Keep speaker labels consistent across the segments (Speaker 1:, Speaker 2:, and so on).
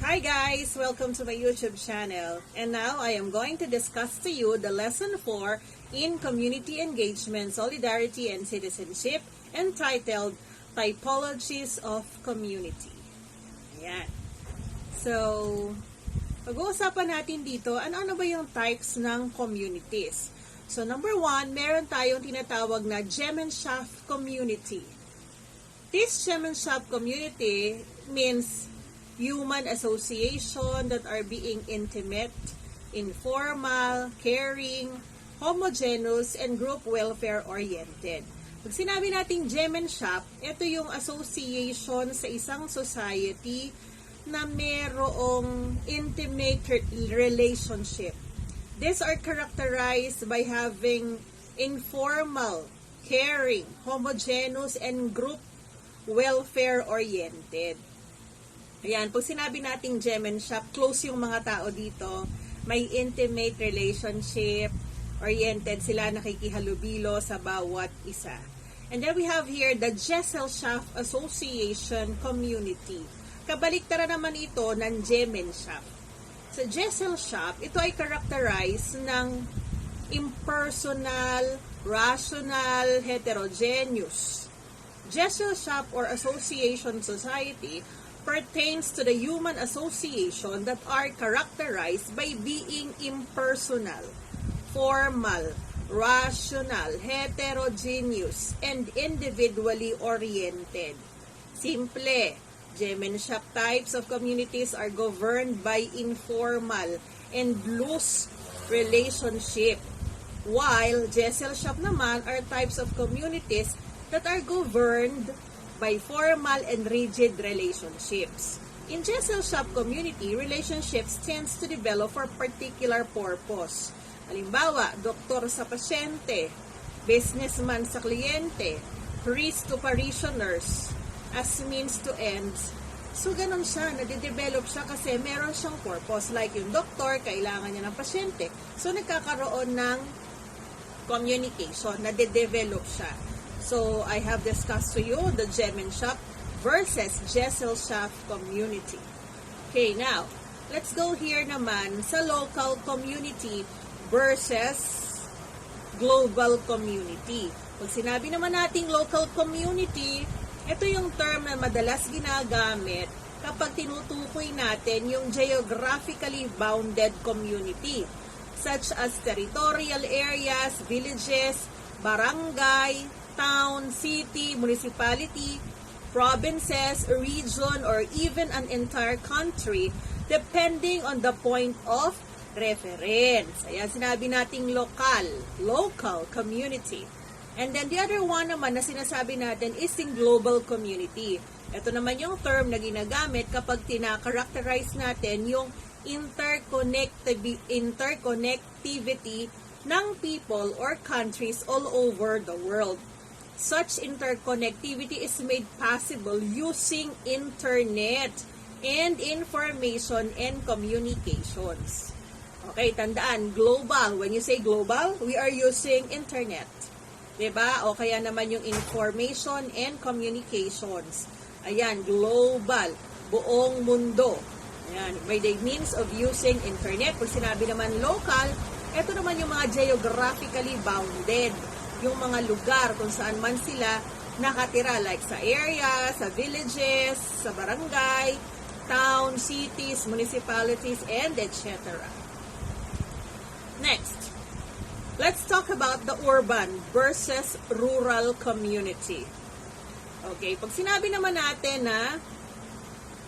Speaker 1: Hi guys! Welcome to my YouTube channel. And now I am going to discuss to you the lesson 4 in Community Engagement, Solidarity, and Citizenship entitled Typologies of Community. Ayan. So, pag-uusapan natin dito, ano ba yung types ng communities? So, number 1, meron tayong tinatawag na Gemeinschaft community. This Gemeinschaft community means human association that are being intimate, informal, caring, homogeneous, and group welfare-oriented. Pag sinabi nating Gemeinschaft, ito yung association sa isang society na merong intimate relationship. These are characterized by having informal, caring, homogeneous, and group welfare-oriented. Ayan, pag sinabi nating Gemeinschaft, close yung mga tao dito, may intimate relationship, oriented sila, nakikihalubilo sa bawat isa. And then we have here the Gesellschaft Association Community. Kabaliktara naman ito ng Gemeinschaft. Sa Gesellschaft, ito ay characterized ng impersonal, rational, heterogeneous. Gesellschaft or association society pertains to the human association that are characterized by being impersonal, formal, rational, heterogeneous, and individually oriented. Simple, Gemeinschaft types of communities are governed by informal and loose relationship, while Gesellschaft naman are types of communities that are governed by formal and rigid relationships. In Gesellschaft community, relationships tends to develop for particular purpose. Halimbawa, doktor sa pasyente, businessman sa kliyente, priest to parishioners, as means to ends. So, ganun siya, nade-develop siya kasi meron siyang purpose. Like yung doktor, kailangan niya ng pasyente. So, nagkakaroon ng communication, nade-develop siya. So, I have discussed to you the Gemeinschaft versus Gesellschaft community. Okay, now, let's go here naman sa local community versus global community. Pag sinabi naman nating local community, ito yung term na madalas ginagamit kapag tinutukoy natin yung geographically bounded community, such as territorial areas, villages, barangay, town, city, municipality, provinces, region, or even an entire country depending on the point of reference. Ayan, sinabi nating local community. And then the other one naman na sinasabi natin is in global community. Ito naman yung term na ginagamit kapag tina-characterize natin yung interconnectivity ng people or countries all over the world. Such interconnectivity is made possible using internet and information and communications. Okay, tandaan, global. When you say global, we are using internet. Diba? O kaya naman yung information and communications. Ayan, global. Buong mundo. Ayan, by the means of using internet. Pag sinabi naman local, ito naman yung mga geographically bounded. Yung mga lugar kung saan man sila nakatira, like sa area, sa villages, sa barangay, town, cities, municipalities, and etc. Next, let's talk about the urban versus rural community. Okay, pag sinabi naman natin na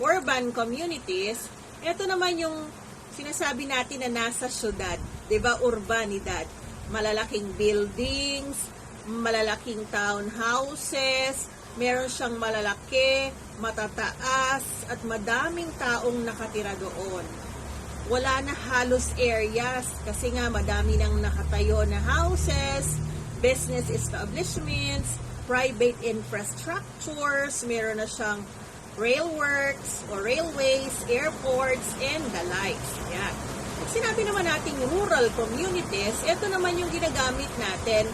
Speaker 1: urban communities, ito naman yung sinasabi natin na nasa syudad, 'di ba? Urbanidad. Malalaking buildings, malalaking townhouses, meron siyang malalaki, matataas, at madaming taong nakatira doon. Wala na halos areas kasi nga madami nang nakatayo na houses, business establishments, private infrastructures, meron na siyang railworks or railways, airports, and the likes. Yan. Pag sinabi naman nating rural communities, ito naman yung ginagamit natin.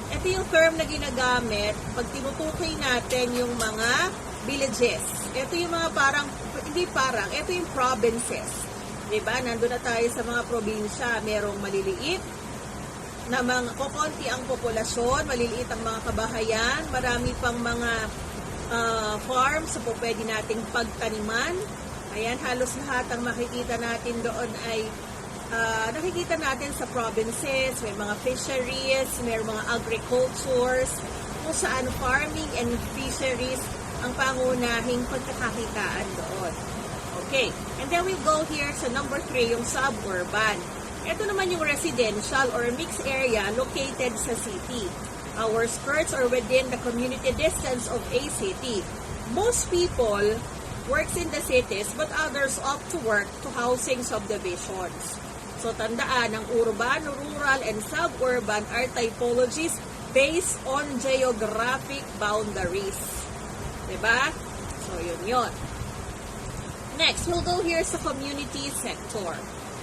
Speaker 1: Ito yung term na ginagamit pag tinutukoy natin yung mga villages. Ito yung mga parang hindi parang, ito yung provinces. Diba? Nandun na tayo sa mga probinsya. Merong maliliit na mga kukonti ang populasyon, maliliit ang mga kabahayan, marami pang mga farms po pwede nating pagtaniman. Ayan, halos lahat ang makikita natin doon ay nakikita natin sa provinces. May mga fisheries, may mga agricultures, kung saan farming and fisheries ang pangunahing pagkakakitaan doon. Okay, and then we go here sa number 3, yung suburban. Ito naman yung residential or mixed area located sa city. Our skirts are within the community distance of a city. Most people works in the cities but others opt to work to housing subdivisions. So tandaan, ang urban, rural, and suburban are typologies based on geographic boundaries. Diba? So yun. Next, we'll go here sa community sector.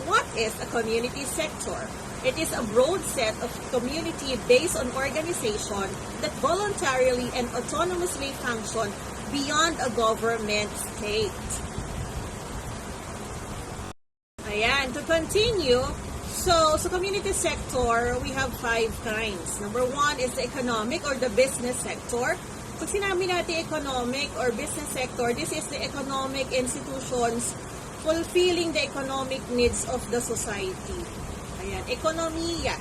Speaker 1: What is a community sector? It is a broad set of community based on organization that voluntarily and autonomously function beyond a government state. Ayan, to continue, so sa community sector, we have 5 kinds. Number 1 is the economic or the business sector. Pag sinabi natin economic or business sector, this is the economic institutions fulfilling the economic needs of the society. Ayan, ekonomiya.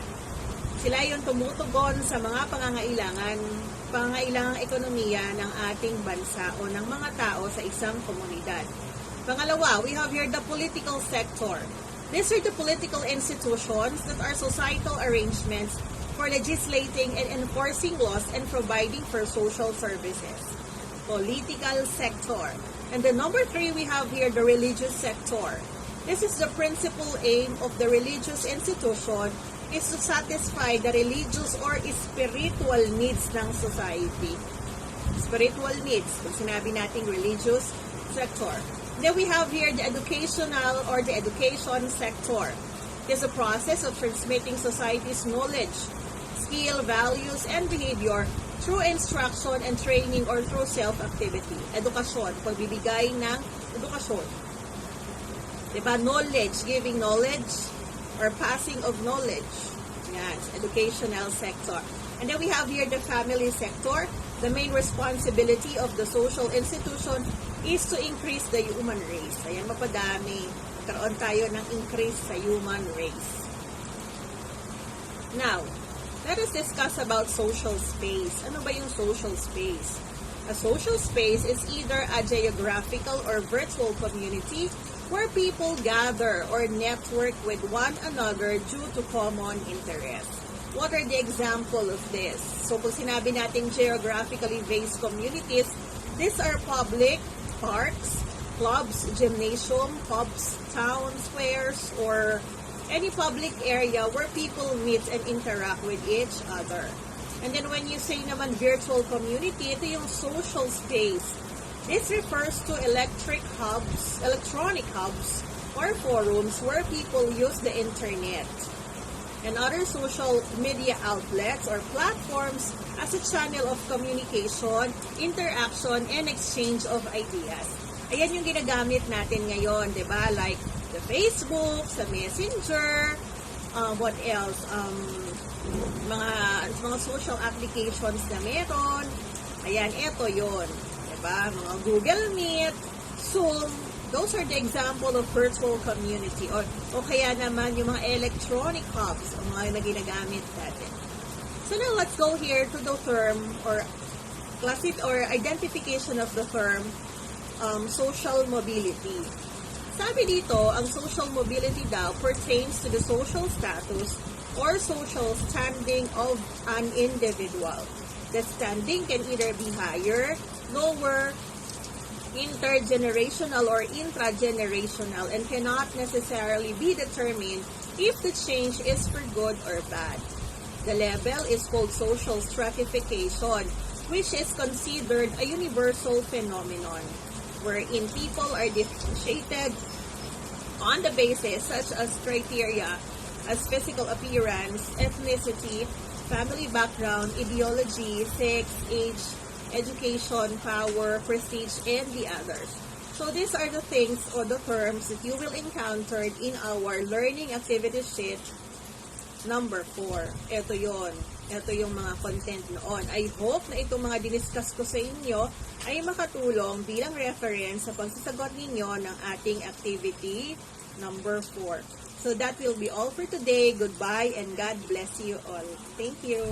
Speaker 1: Sila yung tumutugon sa mga pangangailangang ekonomiya ng ating bansa o ng mga tao sa isang komunidad. Pangalawa, we have here the political sector. These are the political institutions that are societal arrangements for legislating and enforcing laws and providing for social services. Political sector. And the number 3, we have here the religious sector. This is the principal aim of the religious institution is to satisfy the religious or spiritual needs ng society. Spiritual needs, kung sinabi natin religious sector. Then we have here the educational or the education sector. It is a process of transmitting society's knowledge, skill, values, and behavior through instruction and training or through self-activity. Edukasyon, pagbibigay ng edukasyon. Diba? Knowledge, giving knowledge or passing of knowledge. Yes, educational sector. And then we have here the family sector. The main responsibility of the social institution is to increase the human race. Ayan, mapadami. Magkaroon tayo ng increase sa human race. Now, let us discuss about social space. Ano ba yung social space? A social space is either a geographical or virtual community where people gather or network with one another due to common interests. What are the example of this? So, kung sinabi natin geographically based communities, these are public parks, clubs, gymnasium, pubs, town squares, or any public area where people meet and interact with each other. And then when you say naman virtual community, ito yung social space. This refers to electronic hubs, or forums where people use the internet and other social media outlets or platforms as a channel of communication, interaction, and exchange of ideas. Ayan yung ginagamit natin ngayon, di ba? Like the Facebook, sa Messenger, what else? Mga social applications na meron. Ayan, eto yun. Diba? Mga Google Meet, Zoom, those are the example of virtual community. O kaya naman yung mga electronic hubs, o mga na ginagamit natin. So now let's go here to the term or identification of the term social mobility. Sabi dito, ang social mobility daw pertains to the social status or social standing of an individual. The standing can either be higher, lower, intergenerational, or intragenerational, and cannot necessarily be determined if the change is for good or bad. The level is called social stratification, which is considered a universal phenomenon, wherein people are differentiated on the basis such as criteria as physical appearance, ethnicity, family background, ideology, sex, age, education, power, prestige, and the others. So these are the things or the terms that you will encounter in our learning activity sheet number 4. Ito yon. Ito yung mga content noon. I hope na itong mga diniscuss ko sa inyo ay makatulong bilang reference sa pagsasagot ninyo ng ating activity number 4. So that will be all for today. Goodbye and God bless you all. Thank you.